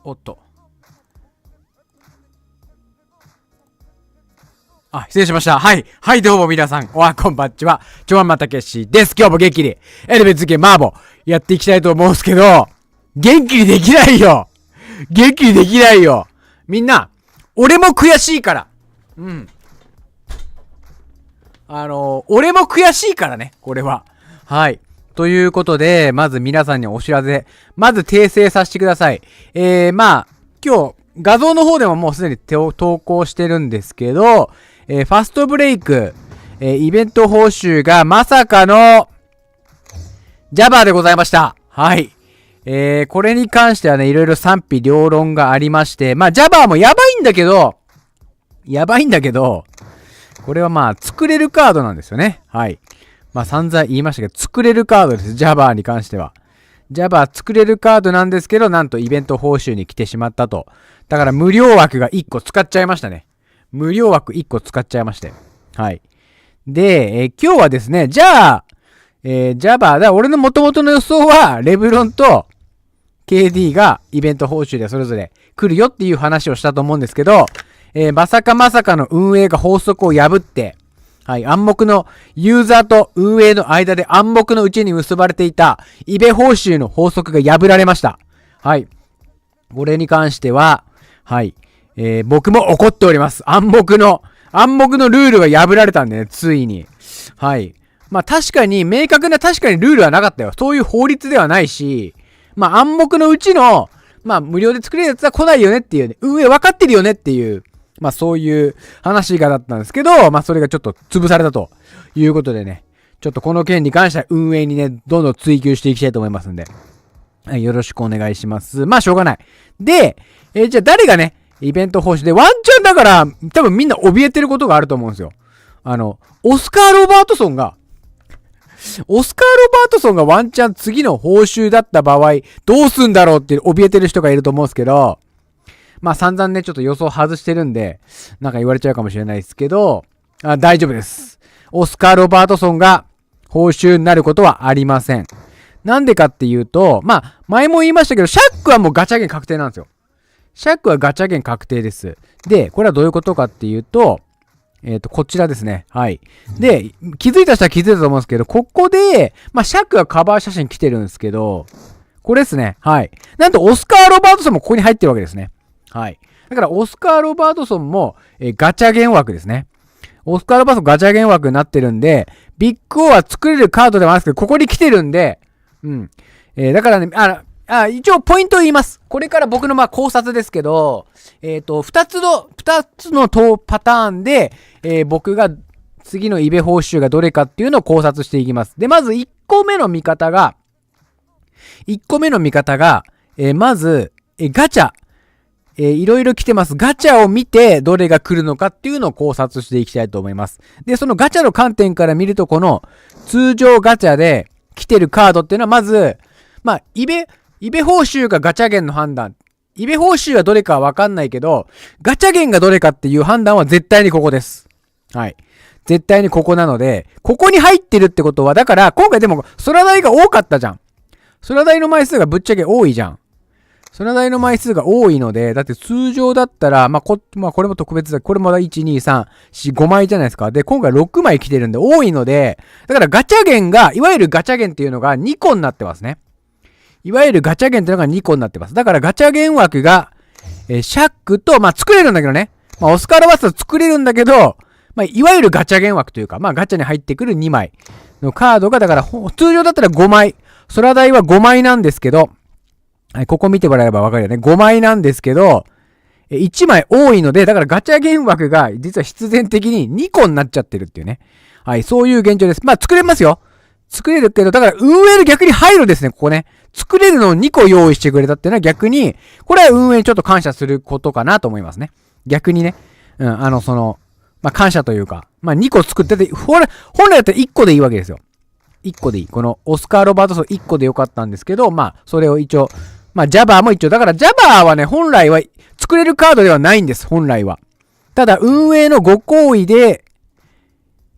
おっと。失礼しました。はい。はい、どうも皆さん。こんばんちは。ちょわんまたけしです。今日も元気に、エレベツゲマーボやっていきたいと思うんですけど、元気にできないよ。元気にできないよ。みんな、俺も悔しいから。俺も悔しいからね、これは。はい。ということで、まず皆さんにお知らせ。まず訂正させてください。今日、画像の方でももうすでに投稿してるんですけど、ファストブレイク、イベント報酬がまさかの、ジャバーでございました。はい。これに関してはね、いろいろ賛否両論がありまして、ジャバーもやばいんだけど、これは作れるカードなんですよね。はい。散々言いましたけど、作れるカードです。ジャバーに関しては。ジャバー作れるカードなんですけど、なんとイベント報酬に来てしまったと。だから無料枠が1個使っちゃいましたね。無料枠1個使っちゃいまして。はい。で、今日はですね、じゃあ、ジャバー俺の元々の予想は、レブロンと KD がイベント報酬でそれぞれ来るよっていう話をしたと思うんですけど、まさかの運営が法則を破って、はい、暗黙のユーザーと運営の間で暗黙のうちに結ばれていたイベ報酬の法則が破られました。はい。これに関しては、はい。僕も怒っております。暗黙のルールが破られたんでね、ついに。はい。確かにルールはなかったよ。そういう法律ではないし、暗黙のうちの、無料で作れるやつは来ないよねっていうね、運営分かってるよねっていう、そういう話がだったんですけど、それがちょっと潰されたということでね、ちょっとこの件に関しては運営にね、どんどん追求していきたいと思いますんで、はい、よろしくお願いします。しょうがない。で、じゃあ誰がね、イベント報酬でワンチャンだから、多分みんな怯えてることがあると思うんですよ。オスカー・ロバートソンがワンチャン次の報酬だった場合、どうすんだろうって怯えてる人がいると思うんですけど、散々ね、ちょっと予想外してるんで、なんか言われちゃうかもしれないですけど、大丈夫です。オスカー・ロバートソンが報酬になることはありません。なんでかっていうと、前も言いましたけど、シャックはもうガチャゲン確定なんですよ。シャックはガチャゲン確定です。で、これはどういうことかっていうと、こちらですね。はい。で、気づいた人は気づいたと思うんですけど、ここで、シャックがカバー写真来てるんですけど、これですね。はい。なんと、オスカー・ロバートソンもここに入ってるわけですね。はい。だから、オスカー・ロバートソンも、ガチャゲン枠ですね。オスカー・ロバートソンガチャゲン枠になってるんで、ビッグオーは作れるカードではないですけど、ここに来てるんで、だからね、一応ポイントを言います。これから僕の考察ですけど、二つのパターンで、僕が次のイベ報酬がどれかっていうのを考察していきます。で、まず1個目の見方が、まず、ガチャ、いろいろ来てます。ガチャを見てどれが来るのかっていうのを考察していきたいと思います。で、そのガチャの観点から見ると、この通常ガチャで来てるカードっていうのはまず、イベ報酬がガチャゲンの判断。イベ報酬はどれかはわかんないけど、ガチャゲンがどれかっていう判断は絶対にここです。はい。絶対にここなので、ここに入ってるってことは、だから、今回でも、空台が多かったじゃん。空台の枚数がぶっちゃけ多いじゃん。空台の枚数が多いので、だって通常だったら、これも特別だ。これも1、2、3、4、5枚じゃないですか。で、今回6枚来てるんで多いので、だからガチャゲンが、いわゆるガチャゲンっていうのが2個になってますね。いわゆるガチャゲンっていうのが2個になってます。だからガチャゲン枠が、シャックと、作れるんだけどね。オスカー・ロバート作れるんだけど、いわゆるガチャゲン枠というか、ガチャに入ってくる2枚のカードが、だから、通常だったら5枚。空台は5枚なんですけど、はい、ここ見てもらえればわかるよね。5枚なんですけど、1枚多いので、だからガチャゲン枠が、実は必然的に2個になっちゃってるっていうね。はい、そういう現状です。作れますよ。作れるけど、だから運営の逆に配慮ですね、ここね。作れるのを2個用意してくれたっていうのは逆に、これは運営にちょっと感謝することかなと思いますね。逆にね。感謝というか、2個作ってて、本来だったら1個でいいわけですよ。1個でいい。このオスカー・ロバートソン1個でよかったんですけど、それを一応、ジャバーも一応、だからジャバーはね、本来は作れるカードではないんです、本来は。ただ、運営のご厚意で、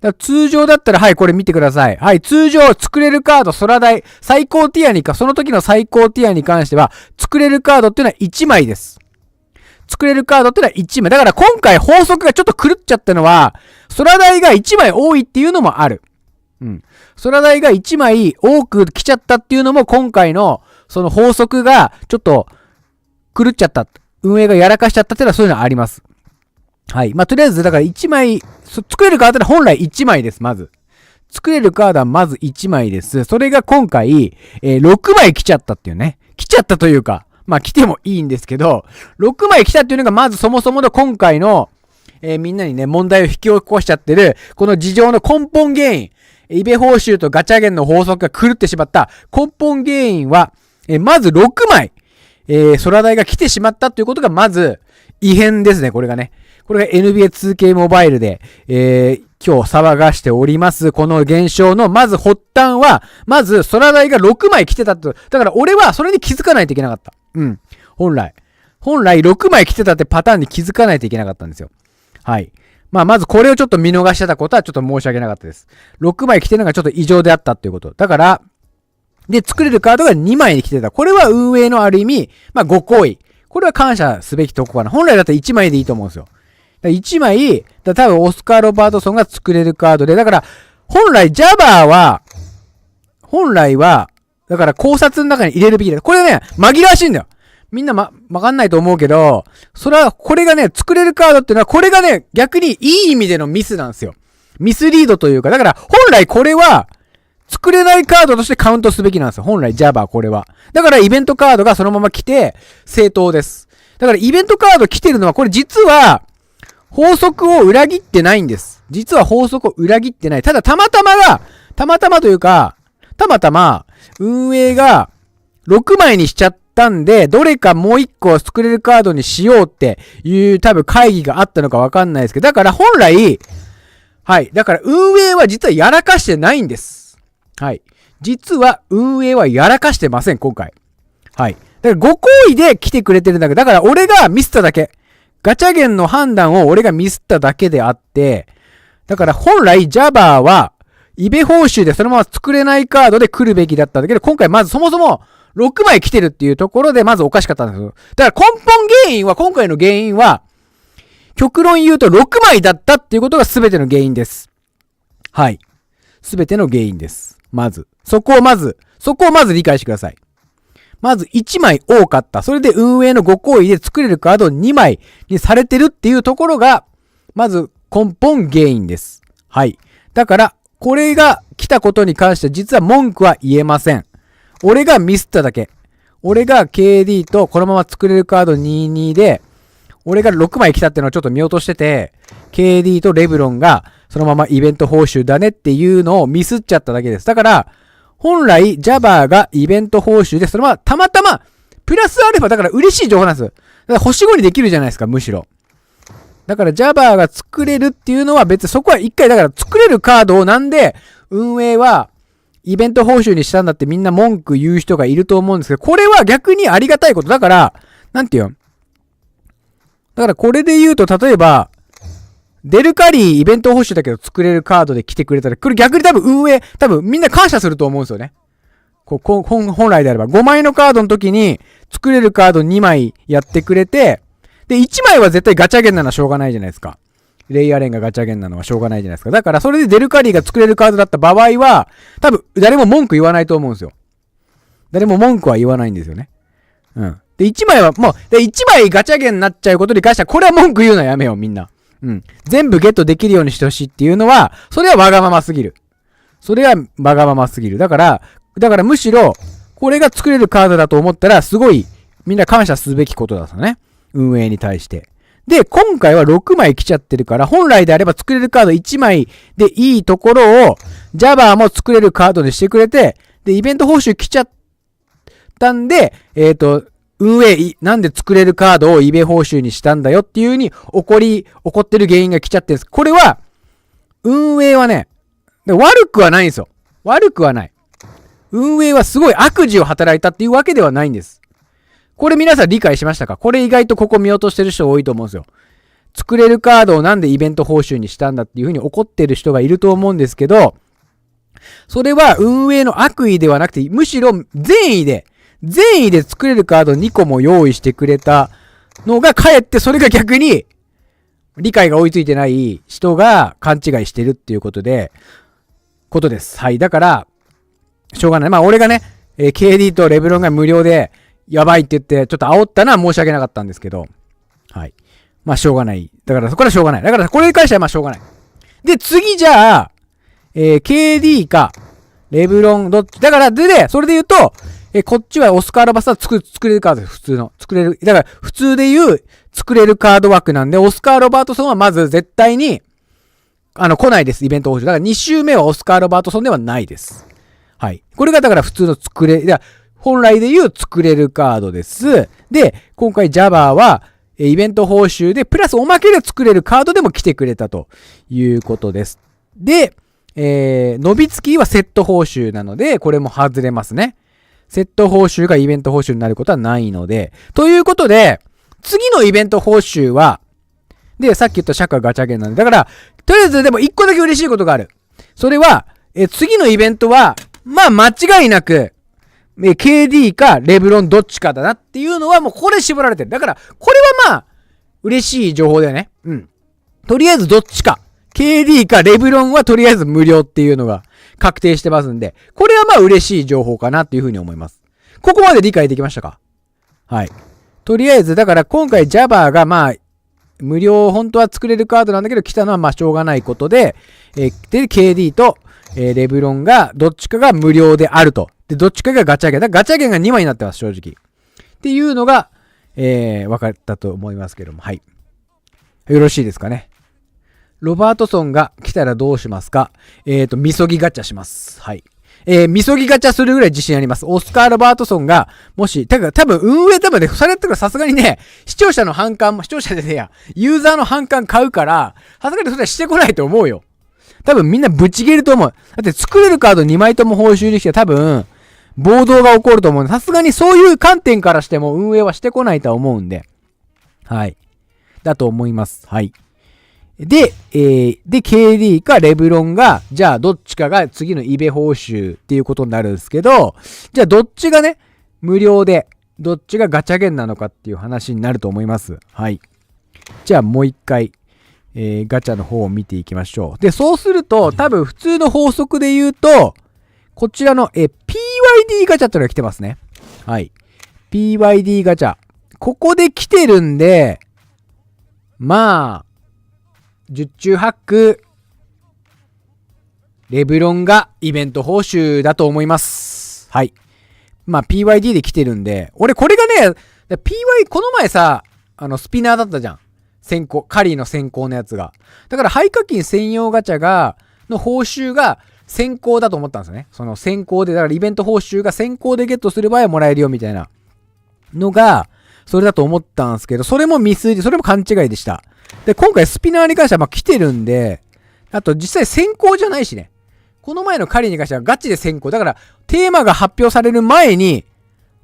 だから通常だったら、はい、これ見てください。はい、通常作れるカード、空台、最高ティアにか、その時の最高ティアに関しては、作れるカードっていうのは1枚です。作れるカードっていうのは1枚。だから今回法則がちょっと狂っちゃったのは、空台が1枚多いっていうのもある。空台が1枚多く来ちゃったっていうのも今回のその法則がちょっと狂っちゃった。運営がやらかしちゃったっていうのはそういうのはあります。はい。とりあえず、だから1枚、作れるカードは本来1枚です、まず。作れるカードはまず1枚です。それが今回、6枚来ちゃったっていうね。来ちゃったというか、来てもいいんですけど、6枚来たっていうのがまずそもそもの今回の、みんなにね、問題を引き起こしちゃってる、この事情の根本原因、イベ報酬とガチャゲンの法則が狂ってしまった根本原因は、まず6枚、空台が来てしまったということがまず異変ですね、これがね。これが NBA2K モバイルで、今日騒がしております。この現象のまず発端は、まず空台が6枚来てたと。だから俺はそれに気づかないといけなかった。本来6枚来てたってパターンに気づかないといけなかったんですよ。はい。まずこれをちょっと見逃してたことはちょっと申し訳なかったです。6枚来てるのがちょっと異常であったっていうこと。だから、で、作れるカードが2枚に来てた。これは運営のある意味、ご好意。これは感謝すべきとこかな。本来だったら1枚でいいと思うんですよ。1枚、多分オスカー・ロバートソンが作れるカードで、だから、本来ジャバーは、だから考察の中に入れるべきだ。これね、紛らわしいんだよ。みんなわかんないと思うけど、これがね、作れるカードっていうのは、これがね、逆にいい意味でのミスなんですよ。ミスリードというか、だから、本来これは、作れないカードとしてカウントすべきなんですよ。本来、ジャバーこれは。だから、イベントカードがそのまま来て、正当です。だから、イベントカード来てるのは、これ実は、法則を裏切ってないんです。実は法則を裏切ってない。ただ、たまたまというか、運営が6枚にしちゃったんで、どれかもう1個作れるカードにしようっていう多分会議があったのかわかんないですけど、だから本来、はい。だから運営は実はやらかしてないんです。はい。実は運営はやらかしてません、今回。はい。だからご好意で来てくれてるんだけど、だから俺がミスっただけ。ガチャゲンの判断を俺がミスっただけであって、だから本来ジャバーは、イベ報酬でそのまま作れないカードで来るべきだったんだけど、今回まずそもそも6枚来てるっていうところでまずおかしかったんですよ。だから根本原因は、今回の原因は、極論言うと6枚だったっていうことが全ての原因です。はい。全ての原因です。そこをまず理解してください。まず1枚多かった。それで運営のご好意で作れるカードを2枚にされてるっていうところが、まず根本原因です。はい。だから、これが来たことに関して実は文句は言えません。俺がミスっただけ。俺が KD とこのまま作れるカード22で、俺が6枚来たってのをちょっと見落としてて、KD とレブロンがそのままイベント報酬だねっていうのをミスっちゃっただけです。だから、本来、ジャバーがイベント報酬で、そのまま、たまたま、プラスアルファ、だから嬉しい情報なんですよ。だから星5にできるじゃないですか、むしろ。だから、ジャバーが作れるっていうのは別にそこは一回、だから作れるカードをなんで、運営は、イベント報酬にしたんだってみんな文句言う人がいると思うんですけど、これは逆にありがたいこと。だから、なんていうの？だからこれで言うと、例えば、デルカリーイベント報酬だけど作れるカードで来てくれたら、これ逆に多分みんな感謝すると思うんですよね。本来であれば。5枚のカードの時に作れるカード2枚やってくれて、で、1枚は絶対ガチャゲンなのはしょうがないじゃないですか。レイアレンがガチャゲンなのはしょうがないじゃないですか。だからそれでデルカリーが作れるカードだった場合は、多分誰も文句言わないと思うんですよ。誰も文句は言わないんですよね。で、1枚はもう、で、1枚ガチャゲンになっちゃうことに関しては、これは文句言うのはやめよう、みんな。全部ゲットできるようにしてほしいっていうのは、それはわがまますぎる。だからむしろ、これが作れるカードだと思ったら、すごい、みんな感謝すべきことだったね。運営に対して。で、今回は6枚来ちゃってるから、本来であれば作れるカード1枚でいいところを、ジャバーも作れるカードにしてくれて、で、イベント報酬来ちゃったんで、運営、なんで作れるカードをイベ報酬にしたんだよっていう風に怒ってる原因が来ちゃってるんです。これは、運営はね、悪くはないんですよ。悪くはない。運営はすごい悪事を働いたっていうわけではないんです。これ皆さん理解しましたか？これ意外とここ見落としてる人多いと思うんですよ。作れるカードをなんでイベント報酬にしたんだっていうふうに怒ってる人がいると思うんですけど、それは運営の悪意ではなくて、むしろ善意で作れるカード2個も用意してくれたのが、かえってそれが逆に理解が追いついてない人が勘違いしてるっていうことです。はい。だから、しょうがない。まあ俺がね、KD とレブロンが無料でやばいって言ってちょっと煽ったのは申し訳なかったんですけど、はい。まあしょうがない。だからそこはしょうがない。だからこれに関してはまあしょうがない。で、次じゃあ、KD か、レブロン、どっちだから、それで言うと、こっちはオスカー・ロバスは作れるカードです。普通の。作れる。だから、普通で言う、作れるカード枠なんで、オスカー・ロバートソンはまず絶対に、来ないです。イベント報酬。だから2周目はオスカー・ロバートソンではないです。はい。これがだから普通の本来で言う作れるカードです。で、今回ジャバーは、イベント報酬で、プラスおまけで作れるカードでも来てくれたということです。で、ノビツキーはセット報酬なので、これも外れますね。セット報酬がイベント報酬になることはないので、ということで、次のイベント報酬は、で、さっき言ったシャカガチャゲンなんで、だから、とりあえずでも一個だけ嬉しいことがある。それは、次のイベントは、まあ間違いなく、KD かレブロンどっちかだなっていうのはもうこれ絞られてる。だから、これはまあ、嬉しい情報だよね。うん。とりあえずどっちか。KD かレブロンはとりあえず無料っていうのが確定してますんで、これはまあ嬉しい情報かなっていうふうに思います。ここまで理解できましたか？はい。とりあえず、だから今回 Java がまあ、無料、本当は作れるカードなんだけど来たのはまあしょうがないことで、で、KD と、レブロンがどっちかが無料であると。で、どっちかがガチャゲン。ガチャゲンが2枚になってます、正直。っていうのが、分かったと思いますけども、はい。よろしいですかね。ロバートソンが来たらどうしますか？みそぎガチャします。はい。みそぎガチャするぐらい自信あります。オスカー・ロバートソンが、もし、多分運営で、それやったらさすがにね、視聴者でねえや、ユーザーの反感買うから、さすがにそれはしてこないと思うよ。多分みんなぶち切れると思う。だって作れるカード2枚とも報酬にして多分、暴動が起こると思うんで、さすがにそういう観点からしても運営はしてこないと思うんで。はい。だと思います。はい。で、KD かレブロンが、じゃあどっちかが次のイベ報酬っていうことになるんですけど、じゃあどっちがね、無料で、どっちがガチャゲンなのかっていう話になると思います。はい。じゃあもう一回、ガチャの方を見ていきましょう。で、そうすると、多分普通の法則で言うと、こちらの、PYD ガチャってのが来てますね。はい。PYD ガチャ。ここで来てるんで、まあ、十中八九、レブロンがイベント報酬だと思います。はい。まあ PYD で来てるんで、俺これがね、この前さ、スピナーだったじゃん。カリーの先行のやつが。だから廃課金専用ガチャの報酬が先行だと思ったんですよね。その先行で、だからイベント報酬が先行でゲットする場合はもらえるよみたいなのが、それだと思ったんですけど、それもそれも勘違いでした。で、今回スピナーに関してはまあ来てるんで、あと実際先行じゃないしね。この前のカリに関してはガチで先行。だからテーマが発表される前に、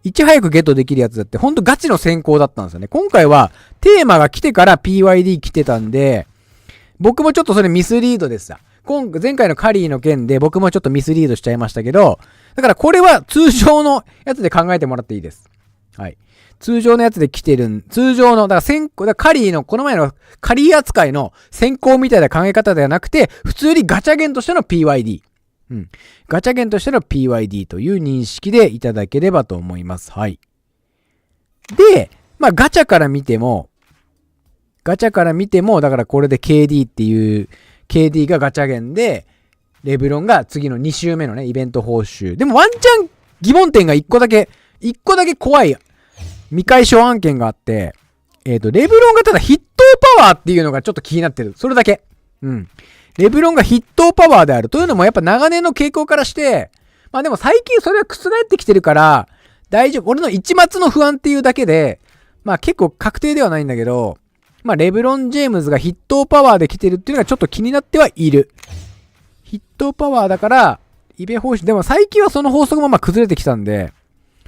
いち早くゲットできるやつだって、ほんとガチの先行だったんですよね。今回はテーマが来てから PYD 来てたんで、僕もちょっとそれミスリードでした。前回のカリーの件で僕もちょっとミスリードしちゃいましたけど、だからこれは通常のやつで考えてもらっていいです。はい。通常のやつで来てる通常の、だからカリーの、この前のカリー扱いの先行みたいな考え方ではなくて、普通にガチャゲンとしての PYD。うん。ガチャゲンとしての PYD という認識でいただければと思います。はい。で、まあガチャから見ても、だからこれで KD っていう、KD がガチャゲンで、レブロンが次の2週目のね、イベント報酬。でもワンチャン疑問点が1個だけ怖い未解消案件があって、レブロンがただ筆頭パワーっていうのがちょっと気になってる。それだけ。うん。レブロンが筆頭パワーであるというのもやっぱ長年の傾向からして、まあでも最近それは覆ってきてるから、大丈夫。俺の一末の不安っていうだけで、まあ結構確定ではないんだけど、まあレブロン・ジェームズが筆頭パワーで来てるっていうのがちょっと気になってはいる。筆頭パワーだから、イベ報酬、でも最近はその法則もまあ崩れてきたんで、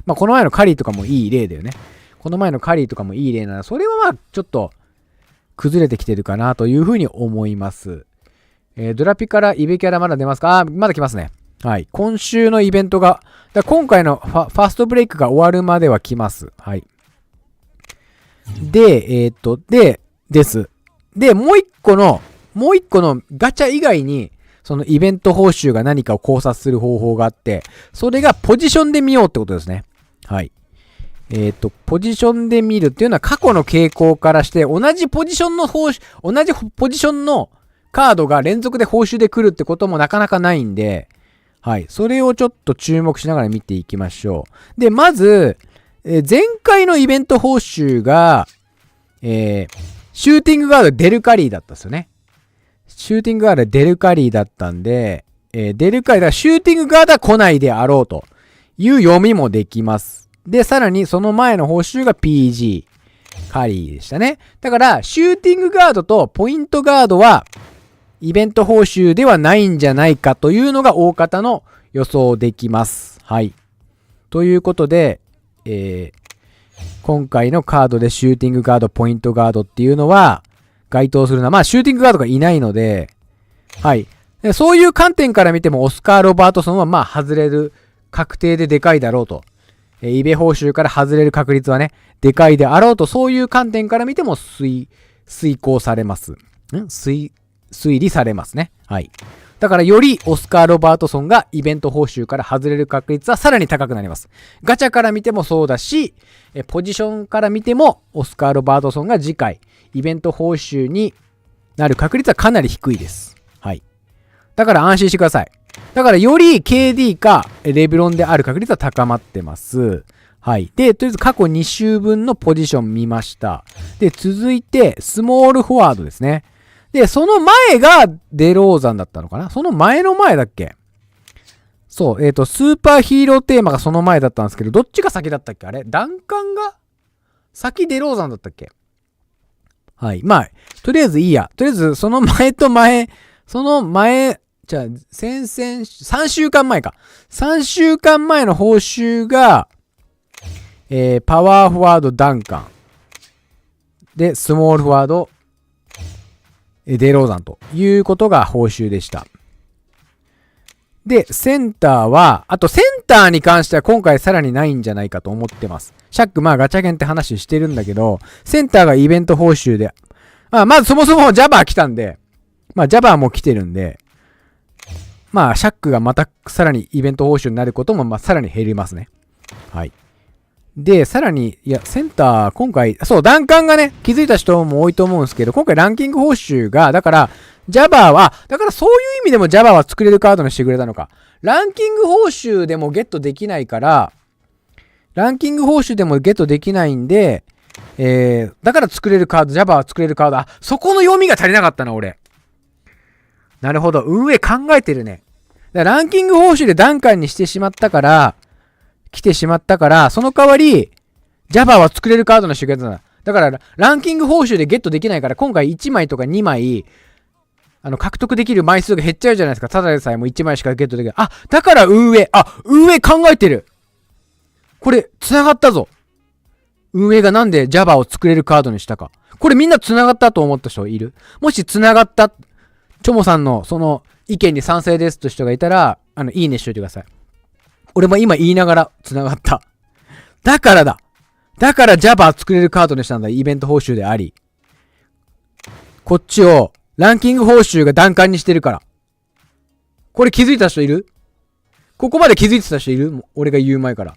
まあこの前のカリーとかもいい例だよね。この前のカリーとかもいい例なら、それはまあちょっと崩れてきてるかなというふうに思います。ドラピからイベキャラまだ出ますか？まだ来ますね。はい。今週のイベントが、今回のファーストブレイクが終わるまでは来ます。はい。で、です。で、もう一個のガチャ以外に、そのイベント報酬が何かを考察する方法があって、それがポジションで見ようってことですね。はい。ポジションで見るっていうのは過去の傾向からして、同じポジションのカードが連続で報酬で来るってこともなかなかないんで、はい。それをちょっと注目しながら見ていきましょう。で、まず、前回のイベント報酬が、シューティングガードデルカリーだったんですよね。シューティングガードデルカリーだったんで、デルカリーだからシューティングガードは来ないであろうという読みもできます。で、さらにその前の報酬が PG カリーでしたね。だから、シューティングガードとポイントガードは、イベント報酬ではないんじゃないかというのが大方の予想できます。はい。ということで、今回のカードでシューティングガード、ポイントガードっていうのは、該当するのは、まあ、シューティングガードがいないので、はい。そういう観点から見ても、オスカー・ロバートソンは、まあ、外れる、確定ででかいだろうと。イベ報酬から外れる確率はね、でかいであろうと、そういう観点から見ても推考されます。推理されますね。はい。だからよりオスカー・ロバートソンがイベント報酬から外れる確率はさらに高くなります。ガチャから見てもそうだし、ポジションから見てもオスカー・ロバートソンが次回イベント報酬になる確率はかなり低いです。はい。だから安心してください。だからより KD かレブロンである確率は高まってます。はい。で、とりあえず過去2週分のポジション見ました。で、続いてスモールフォワードですね。で、その前がデローザンだったのかな？その前の前だっけ？そう、スーパーヒーローテーマがその前だったんですけど、どっちが先だったっけ？あれ？ダンカンが先デローザンだったっけ？はい。まあ、とりあえずいいや。とりあえず、その前、じゃあ、3週間前か。3週間前の報酬が、パワーフォワードダンカン。で、スモールフォワード、デローザンということが報酬でした。で、センターは、あとセンターに関しては今回さらにないんじゃないかと思ってます。シャック、まあガチャゲンって話してるんだけど、センターがイベント報酬で、まずそもそもジャバー来たんで、まあジャバーも来てるんで、まあシャックがまたさらにイベント報酬になることもまあさらに減りますね。はい。で、さらに、センター、今回、そう、ダンカンがね、気づいた人も多いと思うんですけど、今回ランキング報酬が、だから、ジャバーは、だからそういう意味でもジャバーは作れるカードにしてくれたのか。ランキング報酬でもゲットできないから、ランキング報酬でもゲットできないんで、だから作れるカード、ジャバーは作れるカード、そこの読みが足りなかったな、俺。なるほど、運営考えてるね。だからランキング報酬でダンカンにしてしまったから、来てしまったから、その代わり、ジャバーは作れるカードのしてくれたんだ。だから、ランキング報酬でゲットできないから、今回1枚とか2枚、獲得できる枚数が減っちゃうじゃないですか。ただでさえも1枚しかゲットできない。だから運営考えてる。これ、繋がったぞ。運営がなんで Java を作れるカードにしたか。これみんな繋がったと思った人いる？もし繋がった、チョモさんのその意見に賛成ですと人がいたら、いいねしといてください。俺も今言いながら繋がった。だから Java 作れるカードにしたんだ。イベント報酬であり。こっちをランキング報酬が段階にしてるから。これ気づいた人いる？ここまで気づいてた人いる？俺が言う前から。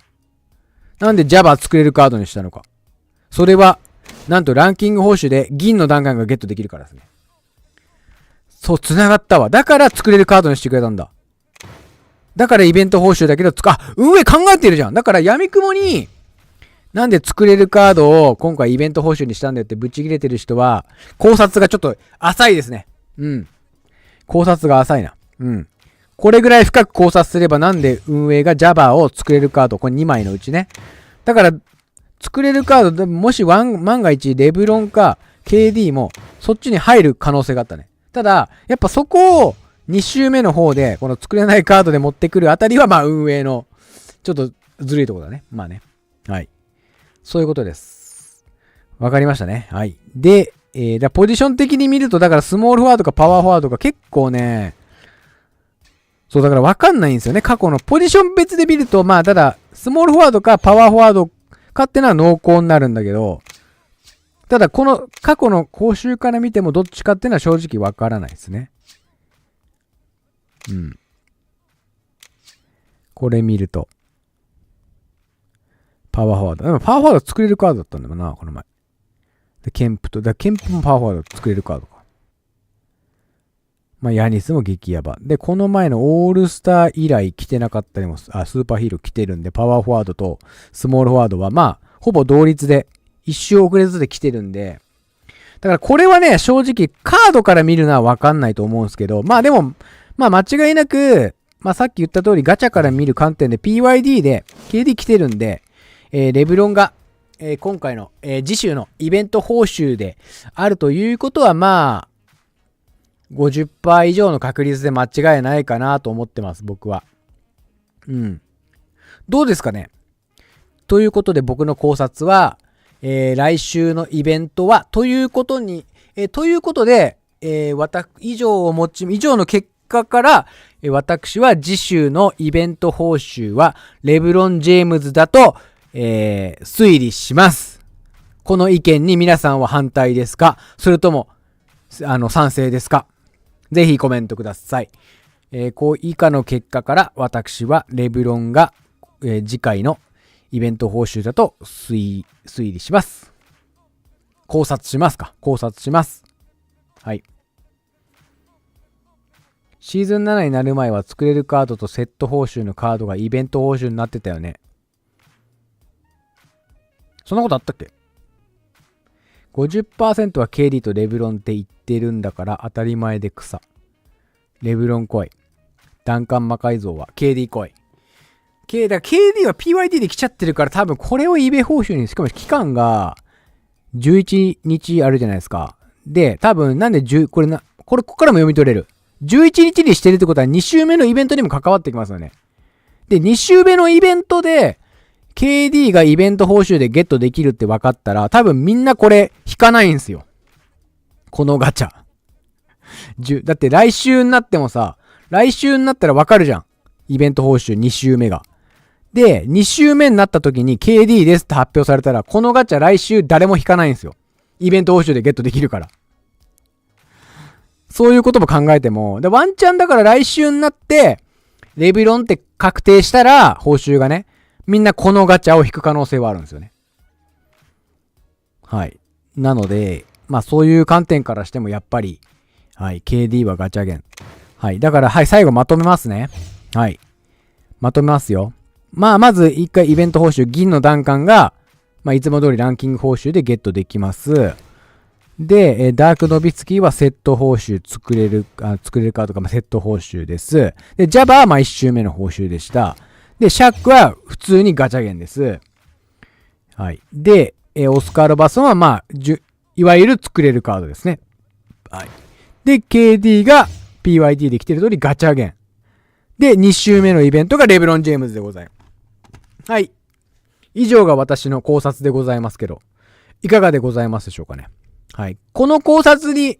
なんで Java 作れるカードにしたのか。それは、なんとランキング報酬で銀の段階がゲットできるからですね。そう、繋がったわ。だから作れるカードにしてくれたんだ。だからイベント報酬だけど、運営考えてるじゃん。だから闇雲に、なんで作れるカードを今回イベント報酬にしたんだよってぶち切れてる人は、考察がちょっと浅いですね。うん。考察が浅いな。うん。これぐらい深く考察すればなんで運営が Java を作れるカード、これ2枚のうちね。だから、作れるカード、もし万が一レブロンか KD もそっちに入る可能性があったね。ただ、やっぱそこを2周目の方で、この作れないカードで持ってくるあたりは、まあ運営の、ちょっとずるいところだね。まあね。はい。そういうことです。わかりましたね。はい。で、ポジション的に見ると、だからスモールフォワードかパワーフォワードか結構ね、そうだからわかんないんですよね。過去のポジション別で見ると、まあただ、スモールフォワードかパワーフォワードかってのは濃厚になるんだけど、ただこの過去の講習から見てもどっちかっていうのは正直わからないですね。うん。これ見ると。パワーフォワード。でもパワーフォワード作れるカードだったんだよな、この前。で、ケンプと、ケンプもパワーフォワード作れるカードか。まあ、ヤニスも激ヤバ。で、この前のオールスター以来来てなかったりも、スーパーヒーロー来てるんで、パワーフォワードとスモールフォワードは、まあ、ほぼ同率で、一周遅れずで来てるんで、だからこれはね、正直カードから見るのはわかんないと思うんですけど、まあでも、まあ間違いなく、まあさっき言った通りガチャから見る観点で PYD で KD 来てるんで、レブロンが、今回の、次週のイベント報酬であるということは、まあ、50% 以上の確率で間違いないかなと思ってます、僕は。うん。どうですかね。ということで僕の考察は、来週のイベントは、ということで、以上の結果から、私は次週のイベント報酬は、レブロン・ジェームズだと、推理します。この意見に皆さんは反対ですか？それとも、賛成ですか？ぜひコメントください。以下の結果から私はレブロンが、次回のイベント報酬だと推理します。考察します。はい。シーズン7になる前は作れるカードとセット報酬のカードがイベント報酬になってたよね。そんなことあったっけ？ 50% はKD とレブロンって言ってるんだから当たり前で草。レブロン来い。ダンカン魔改造は KD 来い。KD は PYD で来ちゃってるから多分これを eBay 報酬に、しかも期間が11日あるじゃないですか。で、多分なんでここからも読み取れる。11日にしてるってことは2週目のイベントにも関わってきますよね。で、2週目のイベントで KD がイベント報酬でゲットできるって分かったら多分みんなこれ引かないんすよ。このガチャ。だって来週になったら分かるじゃん。イベント報酬2週目が。で、2週目になった時に KD ですって発表されたら、このガチャ来週誰も引かないんですよ。イベント報酬でゲットできるから。そういうことも考えても、ワンチャンだから来週になって、レブロンって確定したら、報酬がね、みんなこのガチャを引く可能性はあるんですよね。はい。なので、まあそういう観点からしてもやっぱり、はい、KD はガチャゲン。はい。だから、はい、最後まとめますね。はい。まとめますよ。まあ、まず一回イベント報酬、銀の段階が、まあ、いつも通りランキング報酬でゲットできます。で、ダークノビツキーはセット報酬作れるカードが、まあ、セット報酬です。で、ジャバはまあ1周目の報酬でした。で、シャックは普通にガチャゲンです。はい。で、オスカールバソンはまあ、いわゆる作れるカードですね。はい。で、KD が PYD で来てる通りガチャゲン。で、2週目のイベントがレブロン・ジェームズでございます。はい。以上が私の考察でございますけど、いかがでございますでしょうかね。はい。この考察に、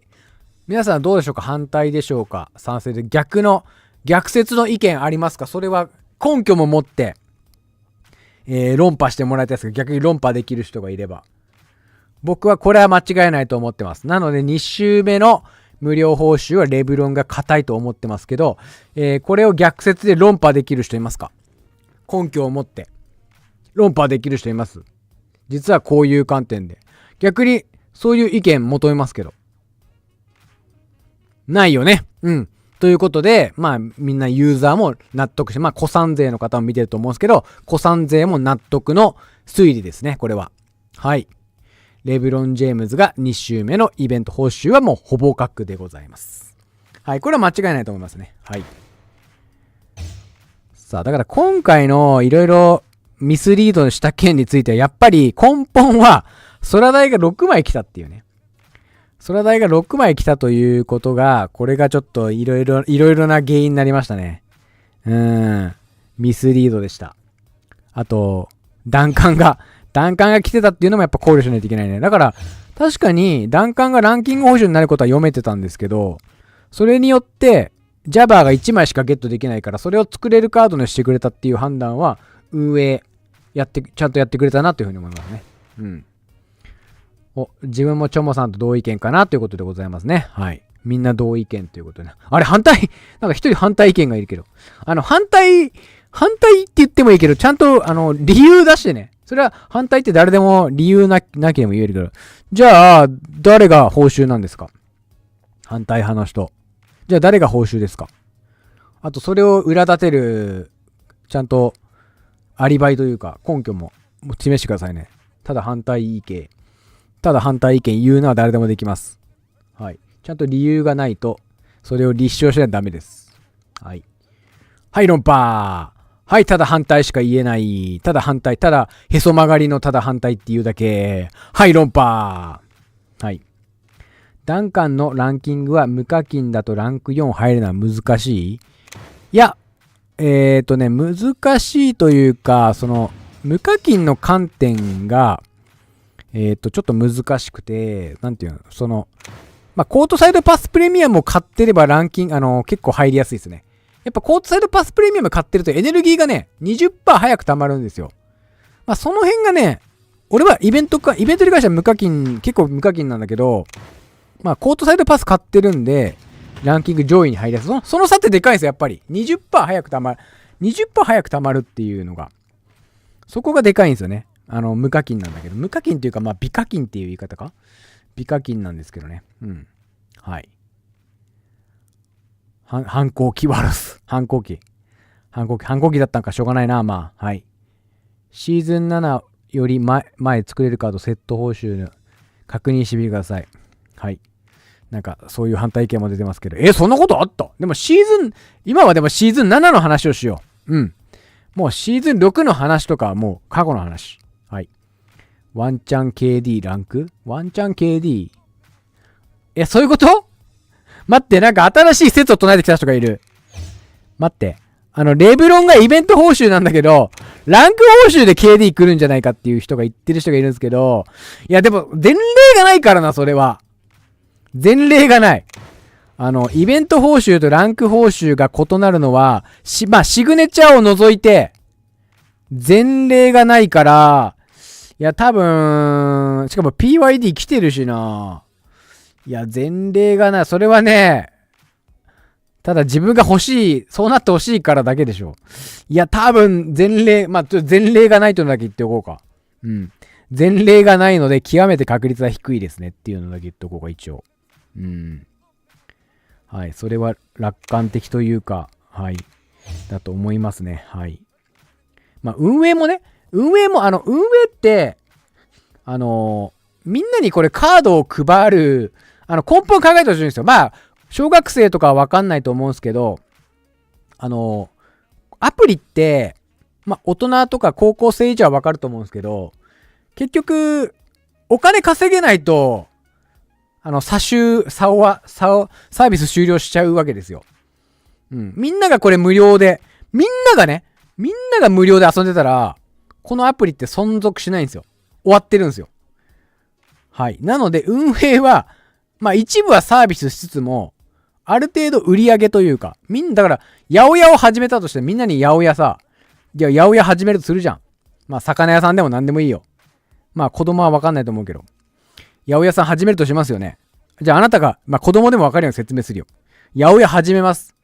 皆さんどうでしょうか？反対でしょうか？賛成で逆説の意見ありますか？それは根拠も持って、論破してもらいたいですが、逆に論破できる人がいれば。僕はこれは間違いないと思ってます。なので2週目の無料報酬はレブロンが硬いと思ってますけど、これを逆説で論破できる人いますか？根拠を持って論破できる人います？実はこういう観点で。逆にそういう意見求めますけど。ないよね。うん。ということで、まあみんなユーザーも納得して、まあ古参税の方も見てると思うんですけど、古参税も納得の推理ですね、これは。はい。レブロン・ジェームズが2週目のイベント報酬はもうほぼ確でございます。はい。これは間違いないと思いますね。はい。さあ、だから今回のいろいろミスリードした件については、やっぱり根本は空台が6枚来たっていうね。空台が6枚来たということが、これがちょっといろいろな原因になりましたね。ミスリードでした。あと、弾丸が来てたっていうのもやっぱ考慮しないといけないね。だから、確かに、ダンカンがランキング報酬になることは読めてたんですけど、それによって、ジャバーが1枚しかゲットできないから、それを作れるカードにしてくれたっていう判断は、運営、ちゃんとやってくれたなというふうに思いますね。うん。自分もチョモさんと同意見かなということでございますね。はい。みんな同意見ということで。あれ、反対なんか一人反対意見がいるけど。反対って言ってもいいけど、ちゃんと、理由出してね。それは反対って誰でも理由なきでも言えるけど。じゃあ、誰が報酬なんですか？反対派の人。じゃあ誰が報酬ですか？あと、それを裏立てる、ちゃんと、アリバイというか、根拠も示してくださいね。ただ反対意見言うのは誰でもできます。はい。ちゃんと理由がないと、それを立証しないとダメです。はい。はい、論破。はい、ただ反対しか言えない。ただ反対、ただへそ曲がりのただ反対っていうだけ。はい、論破。はい。ダンカンのランキングは無課金だとランク4入るのは難しい？いや、難しいというか、無課金の観点が、ちょっと難しくて、なんていうの、コートサイドパスプレミアムを買ってればランキング、結構入りやすいですね。やっぱコートサイドパスプレミアム買ってるとエネルギーがね、20% 早く溜まるんですよ。その辺がね、俺はイベントに関しては結構無課金なんだけど、コートサイドパス買ってるんで、ランキング上位に入りやすい。その差ってでかいんですよ、やっぱり。20% 早く溜まる。20% 早く溜まるっていうのが。そこがでかいんですよね。無課金なんだけど。無課金っていうか、微課金っていう言い方か？微課金なんですけどね。うん。はい。反抗期ワルス。反抗期だったんかしょうがないな。はい。シーズン7より前作れるカードセット報酬の確認してみてください。はい。なんか、そういう反対意見も出てますけど。そんなことあった？でも今はでもシーズン7の話をしよう。うん。もうシーズン6の話とかはもう過去の話。はい。ワンチャン KD ランク？ワンチャン KD？ そういうこと？待って、なんか新しい説を唱えてきた人がいる。待って。レブロンがイベント報酬なんだけど、ランク報酬で KD 来るんじゃないかっていう人が言ってる人がいるんですけど、いやでも、前例がないからな、それは。前例がない。イベント報酬とランク報酬が異なるのは、シグネチャーを除いて、前例がないから、いや、多分、しかも PYD 来てるしな。いや、前例がない。それはね、ただ自分が欲しい、そうなって欲しいからだけでしょ。いや、多分、前例がないというのだけ言っておこうか。うん。前例がないので、極めて確率は低いですねっていうのだけ言っておこうか、一応。うん。はい。それは楽観的というか、はい。だと思いますね。はい。運営もって、みんなにこれカードを配る、根本考えてほしいんですよ。小学生とかはわかんないと思うんですけど、アプリって、大人とか高校生以上はわかると思うんですけど、結局、お金稼げないと、サービス終了しちゃうわけですよ。うん。みんながこれ無料で、みんなが無料で遊んでたら、このアプリって存続しないんですよ。終わってるんですよ。はい。なので、運営は、一部はサービスしつつも、ある程度売り上げというか、だから、八百屋を始めたとしてみんなに八百屋さ、じゃあ八百屋始めるとするじゃん。魚屋さんでも何でもいいよ。子供はわかんないと思うけど。八百屋さん始めるとしますよね。じゃああなたが、子供でもわかるように説明するよ。八百屋始めます。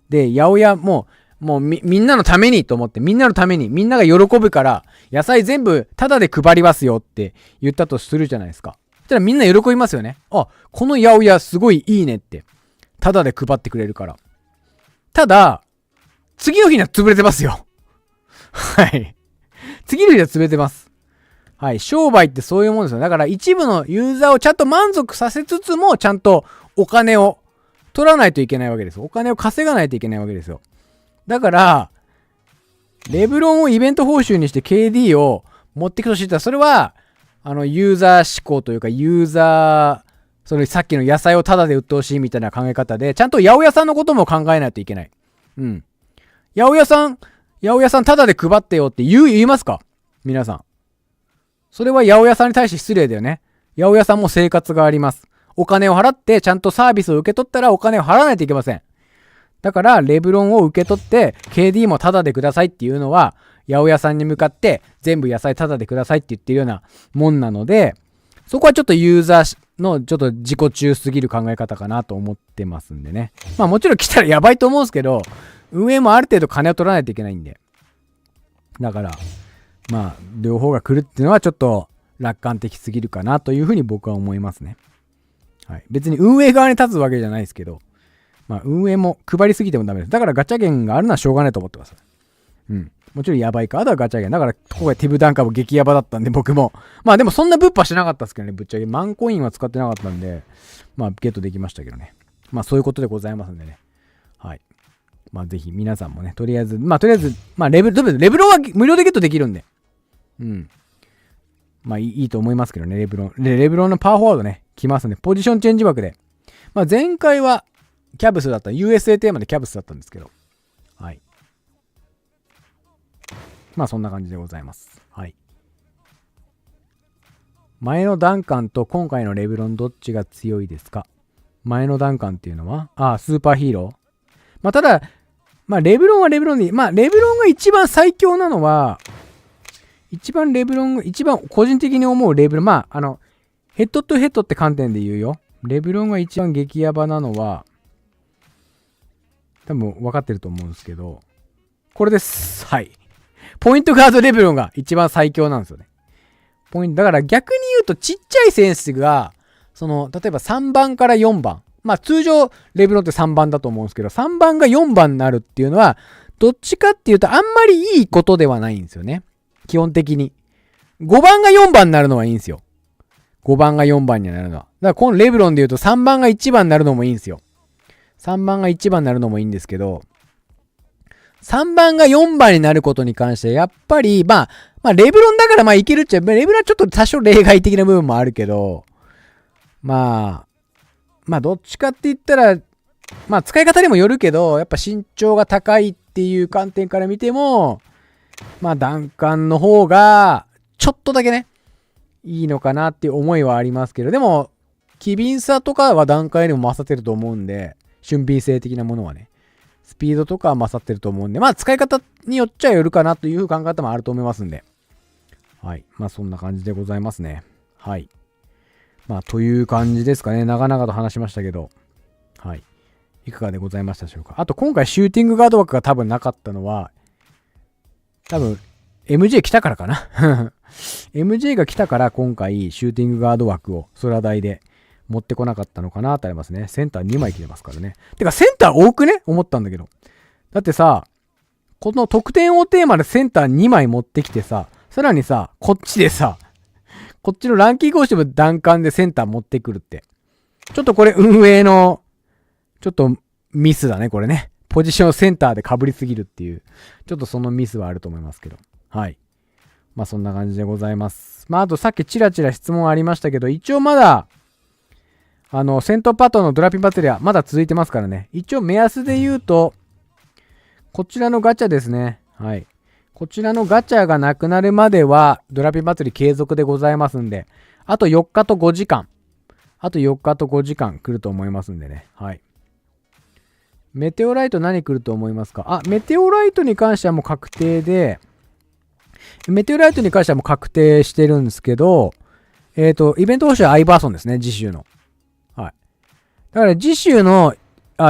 で、八百屋もうみんなのためにと思って、みんなのために、みんなが喜ぶから、野菜全部タダで配りますよって言ったとするじゃないですか。そしたらみんな喜びますよね。この八百屋すごいいいねって。タダで配ってくれるから。ただ、次の日には潰れてますよ。はい。次の日には潰れてます。はい。商売ってそういうもんですよ。だから一部のユーザーをちゃんと満足させつつも、ちゃんとお金を取らないといけないわけです。お金を稼がないといけないわけですよ。だから、レブロンをイベント報酬にして KD を持っていくとしてたら、それは、ユーザー思考というか、さっきの野菜をタダで売ってほしいみたいな考え方で、ちゃんと八百屋さんのことも考えないといけない。うん。八百屋さんタダで配ってよって言いますか？皆さん。それは八百屋さんに対して失礼だよね。八百屋さんも生活があります。お金を払ってちゃんとサービスを受け取ったらお金を払わないといけません。だからレブロンを受け取って KD もタダでくださいっていうのは八百屋さんに向かって全部野菜タダでくださいって言ってるようなもんなので、そこはちょっとユーザーのちょっと自己中すぎる考え方かなと思ってますんでね。まあもちろん来たらやばいと思うんですけど、運営もある程度金を取らないといけないんで。だから、まあ両方が来るっていうのはちょっと楽観的すぎるかなというふうに僕は思いますね。はい。別に運営側に立つわけじゃないですけど、まあ運営も配りすぎてもダメです。だからガチャ券があるのはしょうがないと思ってます。うん。もちろんやばいカードはガチャ券。だからここがティブダンカーも激ヤバだったんで僕も。まあでもそんなぶっ破しなかったですけどね。ぶっちゃけマンコインは使ってなかったんで、まあゲットできましたけどね。まあそういうことでございますんでね。はい。まあぜひ皆さんもね、とりあえず、まあレベルは無料でゲットできるんで。うん。まあいいと思いますけどね、レブロン。レブロンのパワーフォワードね、来ますね。ポジションチェンジ枠で。まあ前回はキャブスだった。USA テーマでキャブスだったんですけど。はい。まあそんな感じでございます。はい。前のダンカンと今回のレブロンどっちが強いですか？前のダンカンっていうのはスーパーヒーロー。まあただ、まあレブロンはレブロンで、まあレブロンが一番最強なのは、一番個人的に思うレブロン、まあヘッドとヘッドって観点で言うよ。レブロンが一番激ヤバなのは、多分分かってると思うんですけど、これです。はい。ポイントガードレブロンが一番最強なんですよね。だから逆に言うとちっちゃい選手が、例えば3番から4番。まあ通常レブロンって3番だと思うんですけど、3番が4番になるっていうのは、どっちかっていうとあんまりいいことではないんですよね。基本的に。5番が4番になるのはいいんですよ。5番が4番になるのは。だからこのレブロンで言うと3番が1番になるのもいいんですよ。3番が1番になるのもいいんですけど、3番が4番になることに関してやっぱり、まあレブロンだからいけるっちゃ、レブロンはちょっと多少例外的な部分もあるけど、まあどっちかって言ったら、まあ使い方にもよるけど、やっぱ身長が高いっていう観点から見ても、まあダンカンの方が、ちょっとだけね、いいのかなっていう思いはありますけど、でも、機敏さとかはダンカンよりも勝ってると思うんで、俊敏性的なものはね、スピードとかは勝ってると思うんで、まあ使い方によっちゃよるかなという考え方もあると思いますんで。はい。まあそんな感じでございますね。はい。まあという感じですかね。長々と話しましたけど。はい。いかがでございましたでしょうか。あと今回シューティングガード枠が多分なかったのは、多分 MJ 来たからかな。MJ が来たから今回シューティングガード枠を空台で持ってこなかったのかなとありますね。センター2枚切れますからね。てかセンター多くね思ったんだけど。だってさ、この得点王テーマでセンター2枚持ってきてさ、さらにさ、こっちでさ、こっちのランキングをしても弾丸でセンター持ってくるって。ちょっとこれ運営の、ちょっとミスだね、これね。ポジションセンターで被りすぎるっていう、ちょっとそのミスはあると思いますけど。はい。まあそんな感じでございます。まああとさっきチラチラ質問ありましたけど、一応まだ、戦闘パートのドラピン祭りはまだ続いてますからね。一応目安で言うと、こちらのガチャですね。はい。こちらのガチャがなくなるまでは、ドラピン祭り継続でございますんで、あと4日と5時間。あと4日と5時間来ると思いますんでね。はい。メテオライト何来ると思いますか？メテオライトに関してはもう確定で、メテオライトに関してはもう確定してるんですけど、イベント報酬はアイバーソンですね、次週の。はい。だから次週の、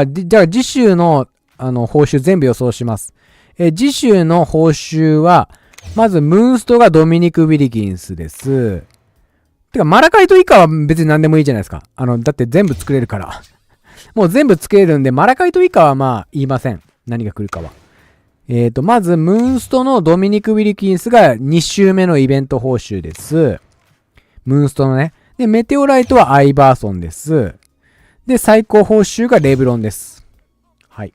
じゃあ次週の、報酬全部予想します。次週の報酬は、まずムーンストがドミニク・ウィリキンスです。てか、マラカイト以下は別に何でもいいじゃないですか。だって全部作れるから。もう全部作れるんで、マラカイト以下はまあ言いません。何が来るかは。まず、ムーンストのドミニク・ウィリキンスが2週目のイベント報酬です。ムーンストのね。で、メテオライトはアイバーソンです。で、最高報酬がレブロンです。はい。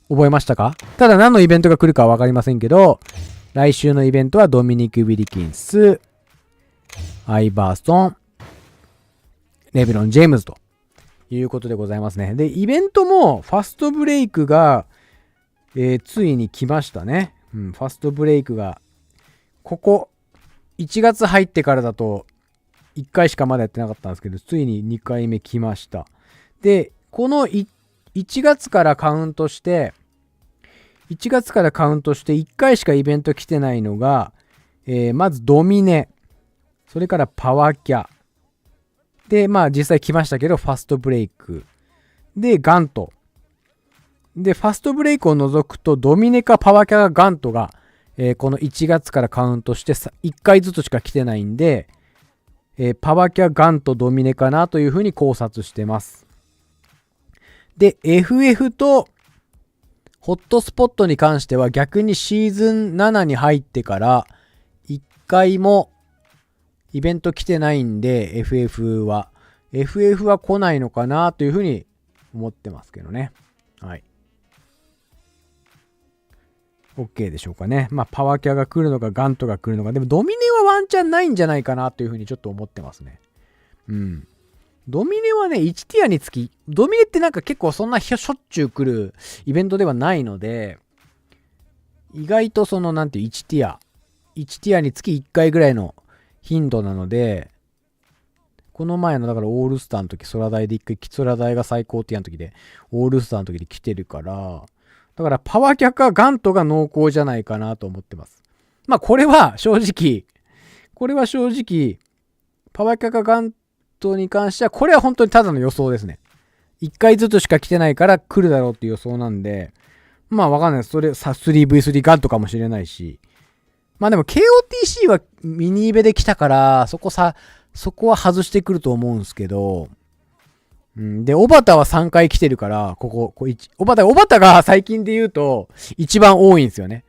覚えましたか？ただ何のイベントが来るかはわかりませんけど、来週のイベントはドミニク・ウィリキンス、アイバーソン、レブロン・ジェームズということでございますね。で、イベントもファストブレイクが、ついに来ましたね。ファストブレイクが、ここ、1月入ってからだと、1回しかまだやってなかったんですけど、ついに2回目来ました。で、この1月からカウントして、1回しかイベント来てないのが、まずドミネ、それからパワーキャ、で、まあ実際来ましたけど、ファストブレイク、で、ガント。で、ファストブレイクを除くと、ドミネかパワーキャがガントが、この1月からカウントして1回ずつしか来てないんで、パワーキャ、ガント、ドミネかなというふうに考察してます。で、FF とホットスポットに関しては逆にシーズン7に入ってから1回もイベント来てないんで、FF は来ないのかなというふうに思ってますけどね。はい。OK でしょうかね。まあ、パワーキャが来るのか、ガントが来るのか。でも、ドミネはワンチャンないんじゃないかなというふうにちょっと思ってますね。うん。ドミネはね、1ティアにつき、ドミネってなんか結構そんなしょっちゅう来るイベントではないので、意外とその、なんていう、1ティアにつき1回ぐらいの頻度なので、この前のだからオールスターの時、空大で1回、空大が最高ティアの時で、オールスターの時で来てるから、だからパワーキャかガントが濃厚じゃないかなと思ってます。まあこれは正直、パワーキャかガントに関しては、これは本当にただの予想ですね。1回ずつしか来てないから来るだろうっていう予想なんで、まあわかんないです。それさ 3v3 ガントかもしれないし。まあでも KOTC はミニイベで来たから、そこは外してくると思うんですけど、で、小畑は3回来てるから、小畑が最近で言うと、一番多いんですよね。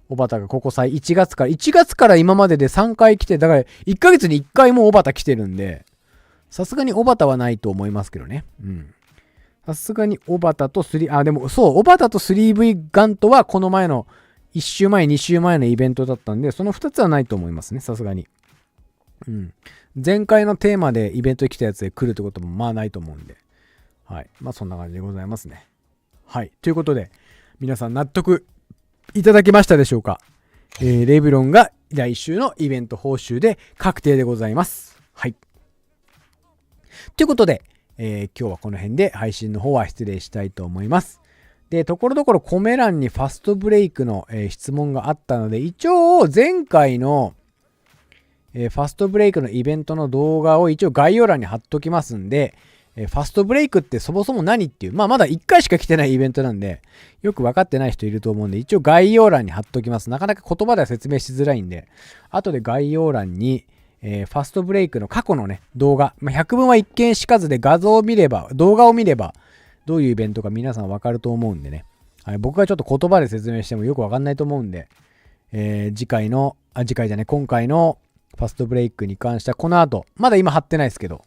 小畑が1月から今までで3回来て、だから1ヶ月に1回も小畑来てるんで、さすがに小畑はないと思いますけどね。さすがに小畑と小畑と 3V ガントはこの前の1週前、2週前のイベントだったんで、その2つはないと思いますね、さすがに。前回のテーマでイベントに来たやつで来るってこともまあないと思うんで。はい。まあそんな感じでございますね。はい。ということで、皆さん納得いただけましたでしょうか。レブロンが来週のイベント報酬で確定でございます。はい。ということで、今日はこの辺で配信の方は失礼したいと思います。で、ところどころコメ欄にファストブレイクの、質問があったので、一応前回のファストブレイクのイベントの動画を一応概要欄に貼っときますんで、ファストブレイクってそもそも何っていう、まだ1回しか来てないイベントなんで、よく分かってない人いると思うんで、一応概要欄に貼っときます。なかなか言葉では説明しづらいんで、後で概要欄に、ファストブレイクの過去のね、動画、100分は一見しかずで動画を見れば、どういうイベントか皆さん分かると思うんでね。はい、僕がちょっと言葉で説明してもよく分かんないと思うんで、今回のファストブレイクに関してはこの後、まだ今貼ってないですけど、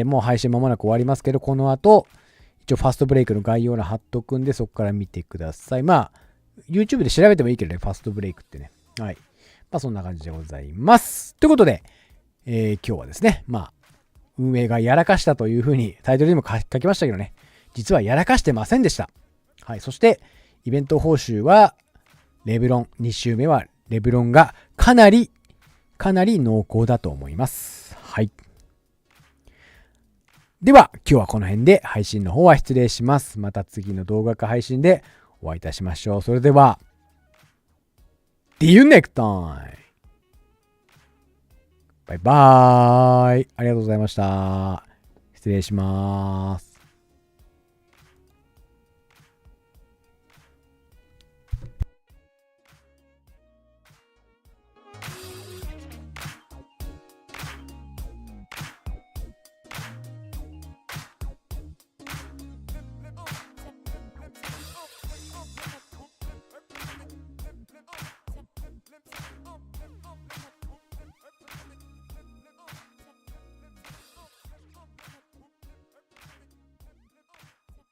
もう配信間もなく終わりますけど、この後、一応ファストブレイクの概要欄貼っとくんで、そこから見てください。YouTube で調べてもいいけどね、ファストブレイクってね。はい。そんな感じでございます。ということで、今日はですね、運営がやらかしたというふうにタイトルにも書きましたけどね、実はやらかしてませんでした。はい。そして、イベント報酬は、レブロン、2週目はレブロンがかなり濃厚だと思います。はい。では、今日はこの辺で配信の方は失礼します。また次の動画か配信でお会いいたしましょう。それでは、See you next time! バイバーイ。ありがとうございました。失礼します。